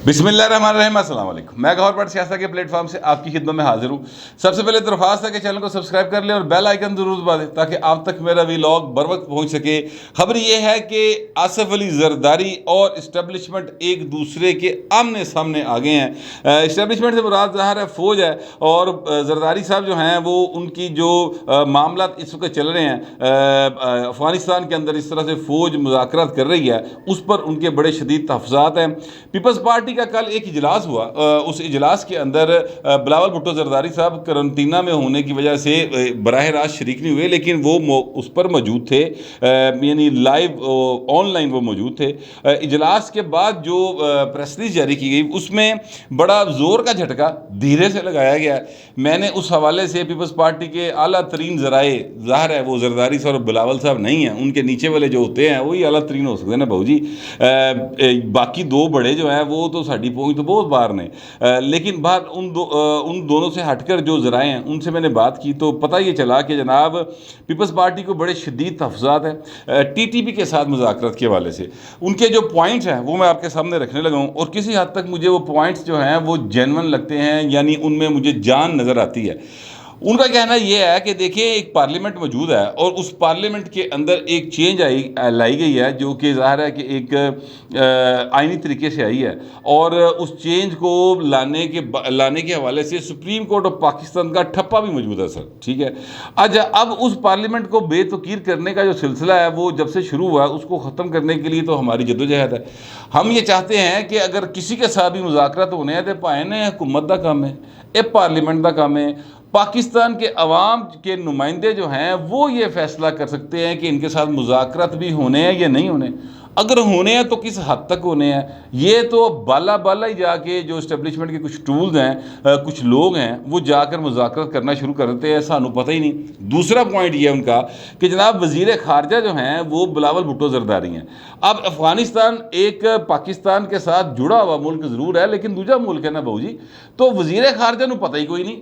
بسم اللہ الرحمن الرحیم، السلام علیکم۔ میں گور بٹ سیاست کے پلیٹ فارم سے آپ کی خدمت میں حاضر ہوں۔ سب سے پہلے درخواست ہے کہ چینل کو سبسکرائب کر لیں اور بیل آئیکن ضرور دبا دیں تاکہ آپ تک میرا ویلاگ بر وقت پہنچ سکے۔ خبر یہ ہے کہ آصف علی زرداری اور اسٹیبلشمنٹ ایک دوسرے کے آمنے سامنے آ گئے ہیں۔ اسٹیبلشمنٹ سے مراد ظاہر ہے فوج ہے، اور زرداری صاحب جو ہیں وہ ان کی جو معاملات اس وقت چل رہے ہیں افغانستان کے اندر، اس طرح سے فوج مذاکرات کر رہی ہے، اس پر ان کے بڑے شدید تحفظات ہیں۔ پیپلز پارٹی کا کل ایک اجلاس ہوا، اس اجلاس کے اندر بلاول بھٹو زرداری صاحب کرنٹینہ میں ہونے کی وجہ سے براہ راست شریک نہیں ہوئے، لیکن وہ اس پر موجود تھے، یعنی لائیو آن لائن وہ موجود تھے۔ اجلاس کے بعد جو پریس ریلیز جاری کی گئی اس میں بڑا زور کا جھٹکا دھیرے سے لگایا گیا۔ میں نے اس حوالے سے پیپلز پارٹی کے اعلیٰ ترین ذرائع، ظاہر ہے وہ زرداری صاحب اور بلاول صاحب نہیں ہیں، ان کے نیچے والے جو ہوتے ہیں وہی اعلیٰ ترین ہو سکتے ہیں نا بہو جی۔ باقی دو بڑے جو ہیں وہ تو ساڑی پہنچ تو بہت باہر نے، لیکن بعد ان دونوں سے ہٹ کر جو ذرائع ہیں ان سے میں نے بات کی تو پتہ یہ چلا کہ جناب پیپلز پارٹی کو بڑے شدید تحفظات ہیں ٹی ٹی پی کے ساتھ مذاکرات کے حوالے سے۔ ان کے جو پوائنٹس ہیں وہ میں آپ کے سامنے رکھنے لگا ہوں، اور کسی حد تک مجھے وہ پوائنٹس جو ہیں وہ جینون لگتے ہیں، یعنی ان میں مجھے جان نظر آتی ہے۔ ان کا کہنا یہ ہے کہ دیکھیں ایک پارلیمنٹ موجود ہے، اور اس پارلیمنٹ کے اندر ایک چینج لائی گئی ہے جو کہ ظاہر ہے کہ ایک آئینی طریقے سے آئی ہے، اور اس چینج کو لانے کے حوالے سے سپریم کورٹ آف پاکستان کا ٹھپا بھی موجود ہے سر، ٹھیک ہے۔ اب اس پارلیمنٹ کو بے توقیر کرنے کا جو سلسلہ ہے وہ جب سے شروع ہوا ہے، اس کو ختم کرنے کے لیے تو ہماری جدوجہد ہے۔ ہم یہ چاہتے ہیں کہ اگر کسی کے ساتھ بھی مذاکرات ہونے ہیں تو پائے حکومت دا کام ہے، اے پارلیمنٹ دا کام ہے۔ پاکستان کے عوام کے نمائندے جو ہیں وہ یہ فیصلہ کر سکتے ہیں کہ ان کے ساتھ مذاکرات بھی ہونے ہیں یا نہیں ہونے۔ اگر ہونے ہیں تو کس حد تک ہونے ہیں، یہ تو بالا ہی جا کے جو اسٹیبلشمنٹ کے کچھ ٹولز ہیں، کچھ لوگ ہیں وہ جا کر مذاکرات کرنا شروع کر دیتے ہیں، سانوں پتہ ہی نہیں۔ دوسرا پوائنٹ یہ ان کا کہ جناب وزیر خارجہ جو ہیں وہ بلاول بھٹو زرداری ہیں۔ اب افغانستان ایک پاکستان کے ساتھ جڑا ہوا ملک ضرور ہے، لیکن دوسرا ملک ہے نا بہو جی، تو وزیر خارجہ نو پتہ ہی کوئی نہیں،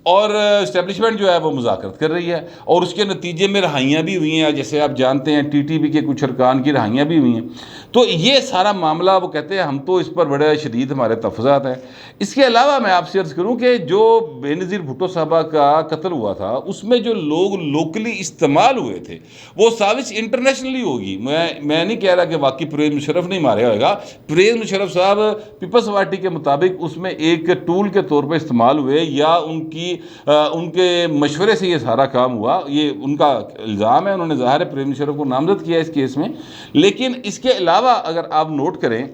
اور اسٹیبلشمنٹ جو ہے وہ مذاکرات کر رہی ہے، اور اس کے نتیجے میں رہائیاں بھی ہوئی ہیں، جیسے آپ جانتے ہیں ٹی ٹی پی کے کچھ ارکان کی رہائیاں بھی ہوئی ہیں۔ تو یہ سارا معاملہ وہ کہتے ہیں ہم تو اس پر بڑے شدید ہمارے تحفظات ہیں۔ اس کے علاوہ میں آپ سے عرض کروں کہ جو بے نظیر بھٹو صاحبہ کا قتل ہوا تھا اس میں جو لوگ لوکلی استعمال ہوئے تھے وہ سازش انٹرنیشنلی ہوگی۔ میں نہیں کہہ رہا کہ واقعی پرویز مشرف نہیں مارے ہوئے گا، پرویز مشرف صاحب پیپلز پارٹی کے مطابق اس میں ایک ٹول کے طور پہ استعمال ہوئے، یا ان کے مشورے سے یہ سارا کام ہوا، یہ ان کا الزام ہے۔ انہوں نے ظاہر پرویز مشرف کو نامزد کیا اس کیس میں، لیکن اس کے علاوہ اگر آپ نوٹ کریں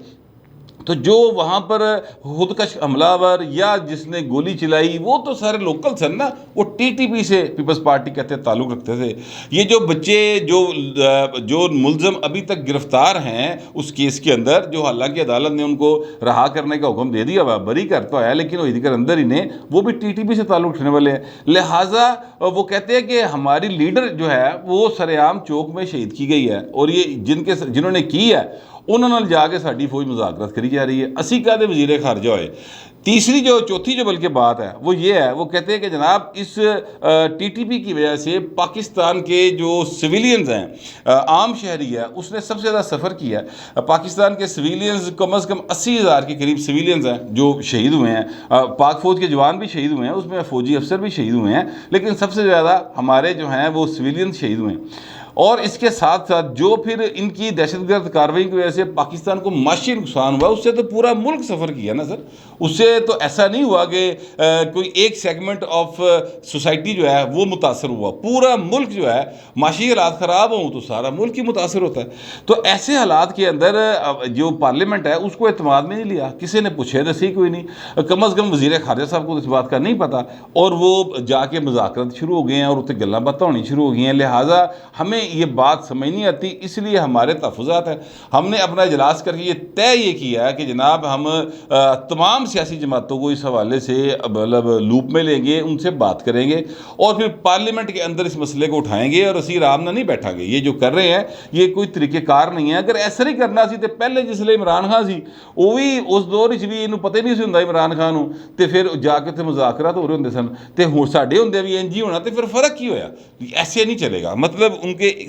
تو جو وہاں پر خودکش حملہ آور یا جس نے گولی چلائی وہ تو سارے لوکل سن نا، وہ ٹی ٹی پی سے پیپلز پارٹی کہتے تعلق رکھتے تھے۔ یہ جو بچے جو ملزم ابھی تک گرفتار ہیں اس کیس کے اندر، جو حالانکہ عدالت نے ان کو رہا کرنے کا حکم دے دیا، بری کرتا ہے، لیکن وہ ادھر اندر ہی نے وہ بھی ٹی ٹی پی سے تعلق رکھنے والے ہیں۔ لہٰذا وہ کہتے ہیں کہ ہماری لیڈر جو ہے وہ سرعام چوک میں شہید کی گئی ہے، اور یہ جنہوں نے کی ہے انہوں نے جا کے ساری فوج مذاکرات کری جا رہی ہے، اسی کا دے وزیر خارجہ ہوئے۔ چوتھی جو بلکہ بات ہے وہ یہ ہے، وہ کہتے ہیں کہ جناب اس ٹی ٹی پی کی وجہ سے پاکستان کے جو سویلینز ہیں، عام شہری ہے، اس نے سب سے زیادہ سفر کیا ہے۔ پاکستان کے سویلینز کم از کم 80,000 کے قریب سویلینز ہیں جو شہید ہوئے ہیں۔ پاک فوج کے جوان بھی شہید ہوئے ہیں، اس میں فوجی افسر بھی شہید ہوئے ہیں، لیکن سب سے زیادہ ہمارے جو ہیں وہ سویلینز شہید ہوئے ہیں۔ اور اس کے ساتھ ساتھ جو پھر ان کی دہشت گرد کارروائی کی وجہ سے پاکستان کو معاشی نقصان ہوا، اس سے تو پورا ملک سفر کیا نا سر۔ اس سے تو ایسا نہیں ہوا کہ کوئی ایک سیگمنٹ آف سوسائٹی جو ہے وہ متاثر ہوا، پورا ملک جو ہے معاشی حالات خراب ہوں تو سارا ملک ہی متاثر ہوتا ہے۔ تو ایسے حالات کے اندر جو پارلیمنٹ ہے اس کو اعتماد میں نہیں لیا، کسی نے پوچھے نسی کوئی نہیں، کم از کم وزیر خارجہ صاحب کو اس بات کا نہیں پتا، اور وہ جا کے مذاکرات شروع ہو گئے ہیں اور اتنے گلاں باتیں ہونی شروع ہو گئی ہیں۔ لہٰذا ہمیں یہ بات سمجھ نہیں آتی، اس لیے ہمارے تحفظات ہیں۔ ہم نے اپنا اجلاس کر کے یہ طے کیا ہے کہ جناب ہم تمام سیاسی جماعتوں کو اس حوالے سے مطلب لوپ میں لیں گے، ان سے بات کریں گے، اور پھر پارلیمنٹ کے اندر اس مسئلے کو اٹھائیں گے، اور اسی آرام نہ نہیں بیٹھا گے۔ یہ جو کر رہے ہیں یہ کوئی طریقہ کار نہیں ہے۔ اگر ایسا نہیں کرنا سی تو پہلے جس لئے عمران خان سی وہ بھی اس دور بھی انہوں پتہ نہیں سی ہوں عمران خان ہوں، تو پھر جا کے مذاکرات ہو رہے ہوں سن، تو ساڈے ہوں بھی انج ہی ہونا، تو پھر فرق کی ہویا؟ ایسے نہیں چلے گا۔ مطلب ان کے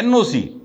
NOC,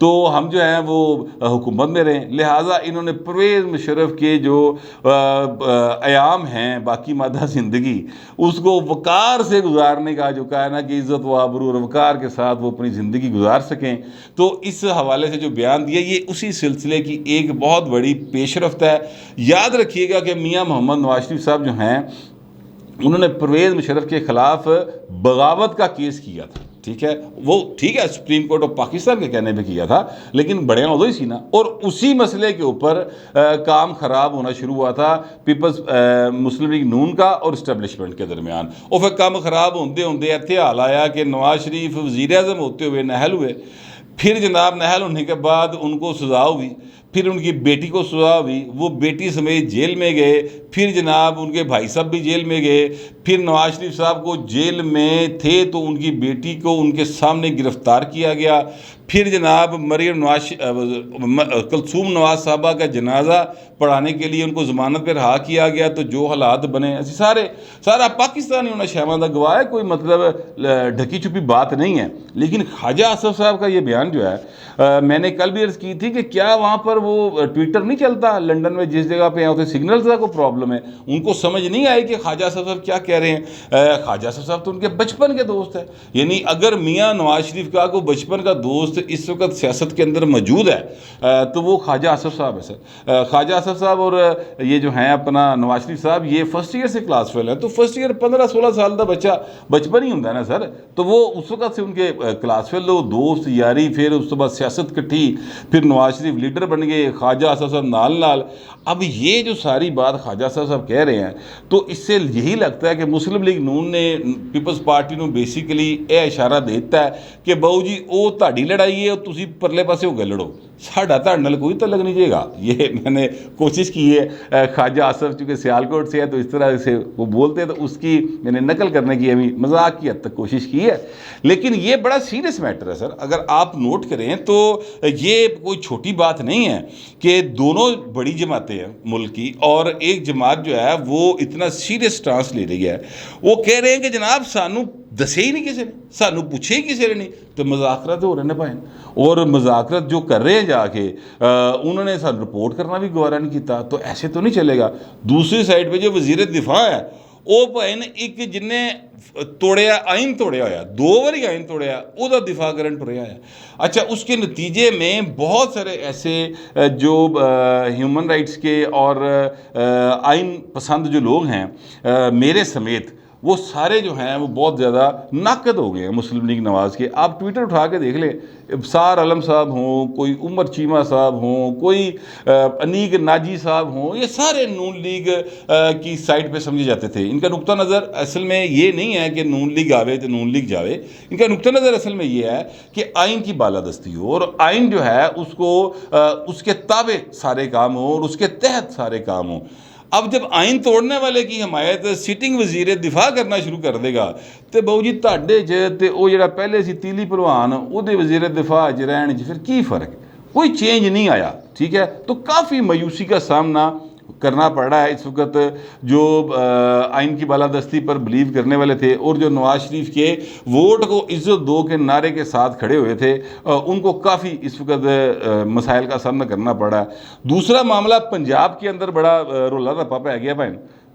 تو ہم جو ہیں وہ حکومت میں رہیں. لہٰذا انہوں نے پرویز مشرف کے جو ایام ہیں باقی مادہ زندگی اس کو وقار سے گزارنے کا جو کہا ہے نا کہ عزت و آبرو اور وقار کے ساتھ وہ اپنی زندگی گزار سکیں, تو اس حوالے سے جو بیان دیا یہ اسی سلسلے کی ایک بہت بڑی پیش رفت ہے. یاد رکھیے گا کہ میاں محمد نواز شریف صاحب جو ہیں انہوں نے پرویز مشرف کے خلاف بغاوت کا کیس کیا تھا, ٹھیک ہے, وہ ٹھیک ہے سپریم کورٹ آف پاکستان کے کہنے پہ کیا تھا, لیکن بڑے عہدوں ہی سی نا, اور اسی مسئلے کے اوپر کام خراب ہونا شروع ہوا تھا پیپلز مسلم لیگ نون کا اور اسٹیبلشمنٹ کے درمیان. اور پھر کام خراب ہوندے ہوندے ایتھے حال آیا کہ نواز شریف وزیر اعظم ہوتے ہوئے نااہل ہوئے, پھر جناب نااہل ہونے کے بعد ان کو سزا ہوئی, پھر ان کی بیٹی کو سزا ہوئی, وہ بیٹی سمیت جیل میں گئے, پھر جناب ان کے بھائی صاحب بھی جیل میں گئے, پھر نواز شریف صاحب کو جیل میں تھے تو ان کی بیٹی کو ان کے سامنے گرفتار کیا گیا, پھر جناب مریم کلثوم نواز صاحبہ کا جنازہ پڑھانے کے لیے ان کو ضمانت پہ رہا کیا گیا, تو جو حالات بنے اسی سارا پاکستانی ہونا شہمادہ گواہ ہے, کوئی مطلب ڈھکی چھپی بات نہیں ہے. لیکن خواجہ آصف صاحب کا یہ بیان جو ہے میں نے کل بھی عرض کی تھی کہ کیا وہاں پر وہ ٹویٹر نہیں چلتا لنڈن میں جس جگہ پہ ہوتے سگنلز کا کوئی پرابلم ہے, ان کو سمجھ نہیں آئی کہ خواجہ آصف صاحب کیا کہہ رہے ہیں. خواجہ آصف صاحب تو ان کے بچپن کے دوست ہیں, یعنی اگر میاں نواز شریف کا کوئی بچپن کا دوست اس وقت سیاست کے اندر موجود ہے تو وہ خواجہ آصف صاحب ہے سر. خواجہ آصف صاحب اور یہ جو ہیں اپنا نواز شریف صاحب یہ فرسٹ ایئر سے کلاس فیل ہیں, تو فرسٹ ایئر 15-16 سال کا بچہ بچپن ہی ہوتا ہے نا سر, تو وہ اس وقت سے ان کے کلاس فیل ہو, دوست یاری, پھر اس کے بعد سیاست کٹھی, پھر نواز شریف لیڈر بن گئے, خواجہ آصف صاحب نال. اب یہ جو ساری بات خواجہ صاحب کہہ رہے ہیں تو اس سے یہی لگتا ہے کہ مسلم لیگ نون نے پیپلز پارٹی نو بیسیکلی یہ اشارہ دیتا ہے کہ بہو جی وہ تہاڈی لڑائی ہے, تسی پرلے پاسے ہو کے لڑو, ساڈا تہاڈے نال کوئی تعلق نہیں جائے گا. یہ میں نے کوشش کی ہے, خواجہ آصف چونکہ سیالکوٹ سے ہے تو اس طرح سے وہ بولتے ہیں تو اس کی میں نے نقل کرنے کی ابھی مذاق کی حد تک کوشش کی ہے, لیکن یہ بڑا سیریس میٹر ہے سر. اگر آپ نوٹ کریں تو یہ کوئی چھوٹی بات نہیں ہے کہ دونوں بڑی جماعتیں ہیں ملک کی, اور ایک جماعت جو ہے وہ اتنا سیریس سٹانس لے رہی ہے, وہ کہہ رہے ہیں کہ جناب سانو دسے ہی نہیں کسی نے, سانو پوچھے ہی کسی نے نہیں, تو مذاکرات ہو رہے ہیں بھائی, اور مذاکرات جو کر رہے ہیں جا کے انہوں نے سانو رپورٹ کرنا بھی گوارا نہیں کیتا, تو ایسے تو نہیں چلے گا. دوسری سائڈ پہ جو وزیر دفاع ہے وہ بھائی نے ایک جن توڑیا آئین توڑیا ہوا, 2 باری آئین توڑیا, وہ دفاع کرن ٹریا ہے. اچھا, اس کے نتیجے میں بہت سارے ایسے جو ہیومن رائٹس کے اور آئین پسند جو لوگ ہیں میرے سمیت, وہ سارے جو ہیں وہ بہت زیادہ ناقد ہو گئے ہیں مسلم لیگ نواز کے. آپ ٹویٹر اٹھا کے دیکھ لیں, سار علم صاحب ہوں, کوئی عمر چیمہ صاحب ہوں, کوئی انیق ناجی صاحب ہوں, یہ سارے نون لیگ کی سائٹ پہ سمجھے جاتے تھے. ان کا نقطہ نظر اصل میں یہ نہیں ہے کہ نون لیگ آوے تو نون لیگ جاوے, ان کا نقطہ نظر اصل میں یہ ہے کہ آئین کی بالادستی ہو, اور آئین جو ہے اس کو اس کے تابع سارے کام ہوں اور اس کے تحت سارے کام ہوں. اب جب آئین توڑنے والے کی حمایت سٹنگ وزیر دفاع کرنا شروع کر دے گا تو بہو جی تہاڈے تے وہ جڑا پہلے سی تیلی پروان وہ وزیر دفاع رہن پھر کی فرق, کوئی چینج نہیں آیا. ٹھیک ہے, تو کافی مایوسی کا سامنا کرنا پڑ رہا ہے اس وقت جو آئین کی بالادستی پر بلیو کرنے والے تھے اور جو نواز شریف کے ووٹ کو عزت دو کے نعرے کے ساتھ کھڑے ہوئے تھے, ان کو کافی اس وقت مسائل کا سامنا کرنا پڑ رہا ہے. دوسرا معاملہ پنجاب کے اندر بڑا رولا رپا پہ گیا بھائی.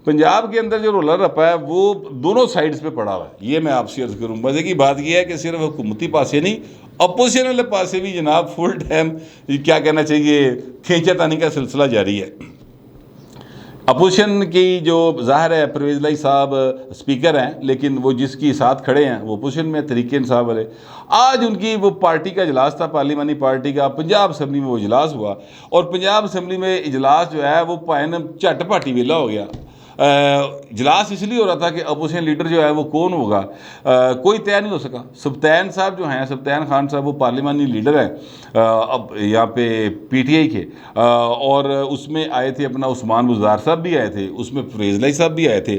پنجاب کے اندر جو رولا رپا ہے وہ دونوں سائڈز پہ پڑا ہوا ہے. یہ میں آپ سے عرض کروں, مزے کی بات یہ ہے کہ صرف حکومتی پاسے نہیں, اپوزیشن والے پاسے بھی جناب فل ٹائم کیا کہنا چاہیے کھینچا تانی کا سلسلہ جاری ہے. اپوزیشن کی جو ظاہر ہے پرویز الہی صاحب اسپیکر ہیں, لیکن وہ جس کی ساتھ کھڑے ہیں وہ اپوزیشن میں تحریک انصاف والے. آج ان کی وہ پارٹی کا اجلاس تھا, پارلیمانی پارٹی کا, پنجاب اسمبلی میں وہ اجلاس ہوا, اور پنجاب اسمبلی میں اجلاس جو ہے وہ پائن جھٹ پاٹی ویلا ہو گیا. اجلاس اس لیے ہو رہا تھا کہ اپوزیشن لیڈر جو ہے وہ کون ہوگا, کوئی طے نہیں ہو سکا. سبطین صاحب جو ہیں, سبطین خان صاحب, وہ پارلیمانی لیڈر ہیں اب یہاں پہ پی ٹی آئی کے, اور اس میں آئے تھے اپنا عثمان بزدار صاحب بھی آئے تھے, اس میں پرویز الہی صاحب بھی آئے تھے,